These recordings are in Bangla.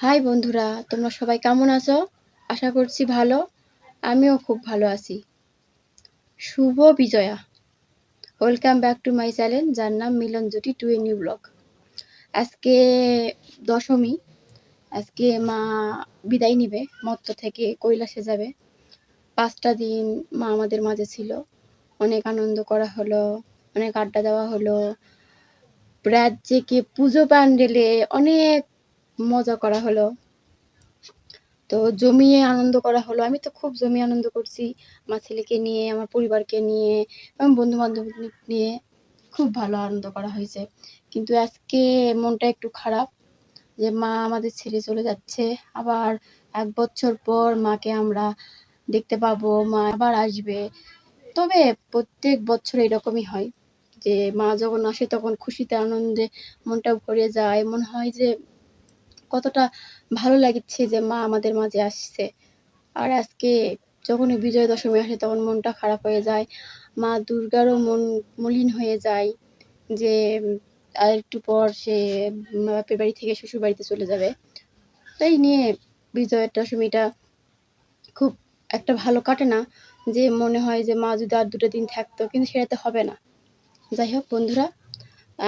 হাই বন্ধুরা, তোমরা সবাই কেমন আছো? আশা করছি ভালো। আমিও খুব ভালো আছি। Shubho Bijoya. Welcome back to my channel, যার নাম মিলন জুটি টু এ নিউ ব্লগ। আজকে দশমী। আজকে মা বিদায় নিবে, মত্ত থেকে কৈলাসে যাবে। 5টা দিন মা আমাদের মাঝে ছিল। অনেক আনন্দ করা হলো, অনেক আড্ডা দেওয়া হলো। রাত জেগে পুজো প্যান্ডেলে অনেক মজা করা হলো। তো জমিয়ে আনন্দ করা হলো। আমি তো খুব জমিয়ে আনন্দ করছি, আমার ছেলেকে নিয়ে, আমার পরিবারকে নিয়ে এবং বন্ধু বান্ধব নিয়ে খুব ভালো আনন্দ করা হয়েছে। কিন্তু আজকে মনটা একটু খারাপ যে মা আমাদের ছেড়ে চলে যাচ্ছে। আবার 1 বছর পর মাকে আমরা দেখতে পাবো, মা আবার আসবে। তবে প্রত্যেক বছর এরকমই হয় যে মা যখন আসে তখন খুশিতে আনন্দে মনটা ভরে যায়। মনে হয় যে কতটা ভালো লাগছে যে মা আমাদের মাঝে আসছে। আর আজকে যখনই বিজয়া দশমী আসে তখন মনটা খারাপ হয়ে যায়। মা দুর্গারও মন মলিন হয়ে যায় যে আর একটু পর সে বাপের বাড়ি থেকে শ্বশুর বাড়িতে চলে যাবে। তাই নিয়ে বিজয়া দশমীটা খুব একটা ভালো কাটে না, যে মনে হয় যে মা যদি আর 2টা দিন থাকতো, কিন্তু সেটা তো হবে না। যাই হোক বন্ধুরা,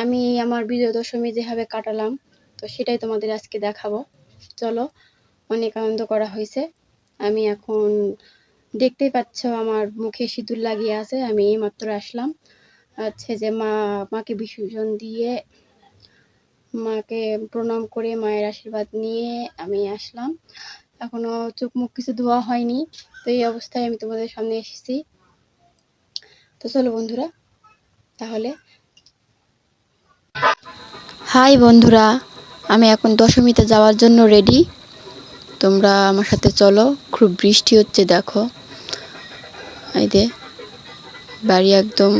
আমি আমার বিজয়া দশমী যেভাবে কাটালাম তো সেটাই তোমাদের আজকে দেখাবো। চলো, অনেক আনন্দ করা হয়েছে। আমি এখন দেখতেই পাচ্ছ আমার মুখে সিঁদুর লাগিয়ে আছে। আমি এইমাত্র আসলাম, হচ্ছে যে মাকে বিসর্জন দিয়ে মাকে প্রণাম করে মায়ের আশীর্বাদ নিয়ে আমি আসলাম। এখনো চোখ মুখ কিছু ধোয়া হয়নি, তো এই অবস্থায় আমি তোমাদের সামনে এসেছি। তো চলো বন্ধুরা, তাহলে হাই বন্ধুরা, আমি এখন দশমীতে যাওয়ার জন্য রেডি। তোমরা আমার সাথে চলো। খুব বৃষ্টি হচ্ছে, দেখো এই যে বাড়ি একদম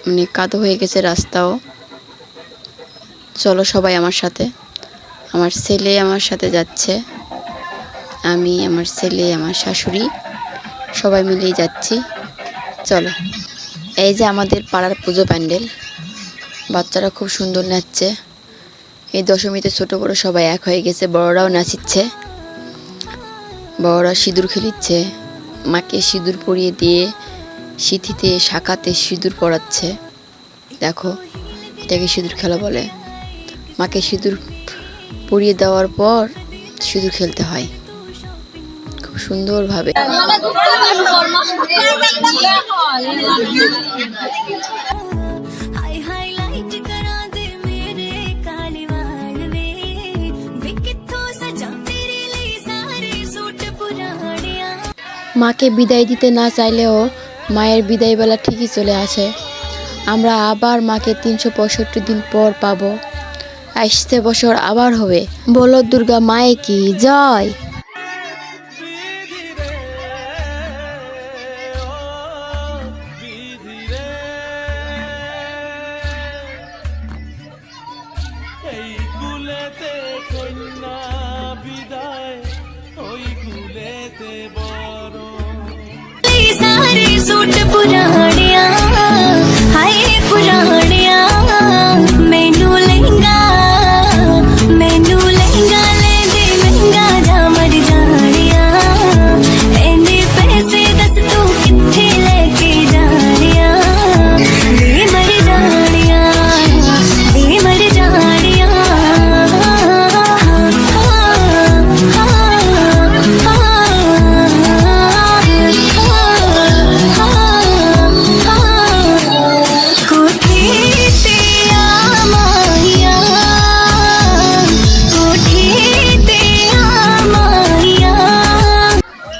মানে কাদো হয়ে গেছে রাস্তাও। চলো সবাই আমার সাথে। আমার ছেলে আমার সাথে যাচ্ছে, আমি, আমার ছেলে, আমার শাশুড়ি সবাই মিলেই যাচ্ছি। চলো, এই যে আমাদের পাড়ার পুজো প্যান্ডেল। বাচ্চারা খুব সুন্দর নাচছে। এই দশমীতে ছোট বড় সবাই এক হয়ে গেছে, বড়রাও নাচিচ্ছে, বড়রা সিঁদুর খেলিচ্ছে। মাকে সিঁদুর পরিয়ে দিয়ে সিঁথিতে শাখাতে সিঁদুর পরাচ্ছে। দেখো, এটাকে সিঁদুর খেলা বলে। মাকে সিঁদুর পরিয়ে দেওয়ার পর সিঁদুর খেলতে হয় খুব সুন্দরভাবে। মাকে বিদায় দিতে না চাইলেও মায়ের বিদায় বেলা ঠিকই চলে আসে। আমরা আবার মাকে 365 দিন পর পাবো। আসছে বছর আবার হবে। বলো দুর্গা মায়ে কি জয়।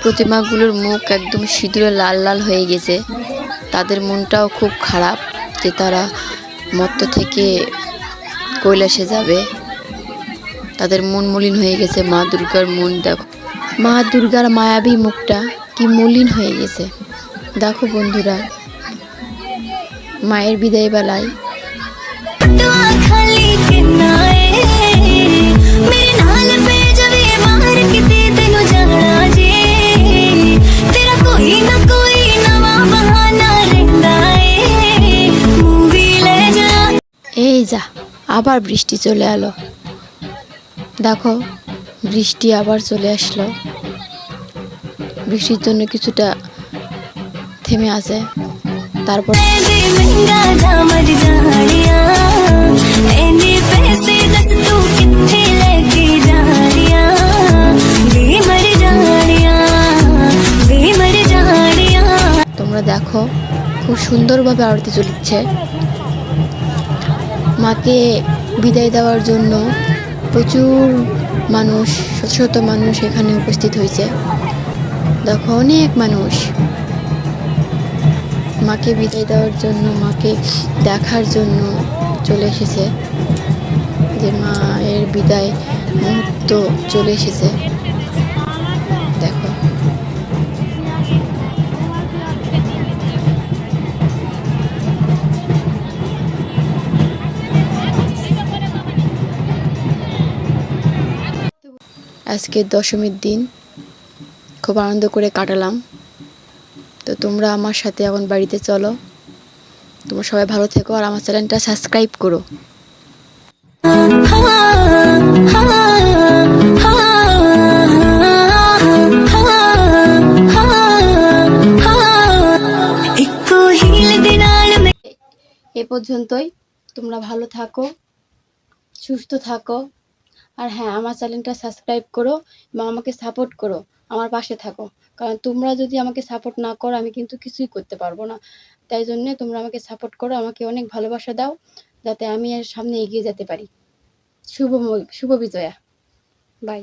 প্রতিমাগুলোর মুখ একদম সিঁদুরে লাল লাল হয়ে গেছে। তাদের মনটাও খুব খারাপ যে তারা মত্ত থেকে কৈলাসে যাবে। তাদের মন মলিন হয়ে গেছে। মা দুর্গার মন দেখো, মা দুর্গার মায়াবী মুখটা কি মলিন হয়ে গেছে। দেখো বন্ধুরা, মায়ের বিদায় বেলায় এই যা, আবার বৃষ্টি চলে এলো। দেখো বৃষ্টি আবার চলে আসলো। বৃষ্টির জন্য কিছুটা থেমে আছে। তারপর তোমরা দেখো খুব সুন্দরভাবে আরতি চলছে। মাকে বিদায় দেওয়ার জন্য প্রচুর মানুষ, শত শত মানুষ এখানে উপস্থিত হয়েছে। দেখো অনেক মানুষ মাকে বিদায় দেওয়ার জন্য, মাকে দেখার জন্য চলে এসেছে। যে মায়ের বিদায় মুহূর্ত চলে এসেছে। দেখো আজকে দশমীর দিন খুব আনন্দ করে কাটালাম। তো তোমরা আমার সাথে এখন বাড়িতে চলো। তোমরা সবাই ভালো থেকো আর আমার চ্যানেলটা সাবস্ক্রাইব করো। এ পর্যন্তই। তোমরা ভালো থাকো, সুস্থ থাকো, আর হ্যাঁ আমার চ্যানেলটা সাবস্ক্রাইব করো এবং আমাকে সাপোর্ট করো, আমার পাশে থাকো। কারণ তোমরা যদি আমাকে সাপোর্ট না করো আমি কিন্তু কিছুই করতে পারবো না। তাই জন্যে তোমরা আমাকে সাপোর্ট করো, আমাকে অনেক ভালোবাসা দাও, যাতে আমি এর সামনে এগিয়ে যেতে পারি। শুভ বিজয়া। বাই।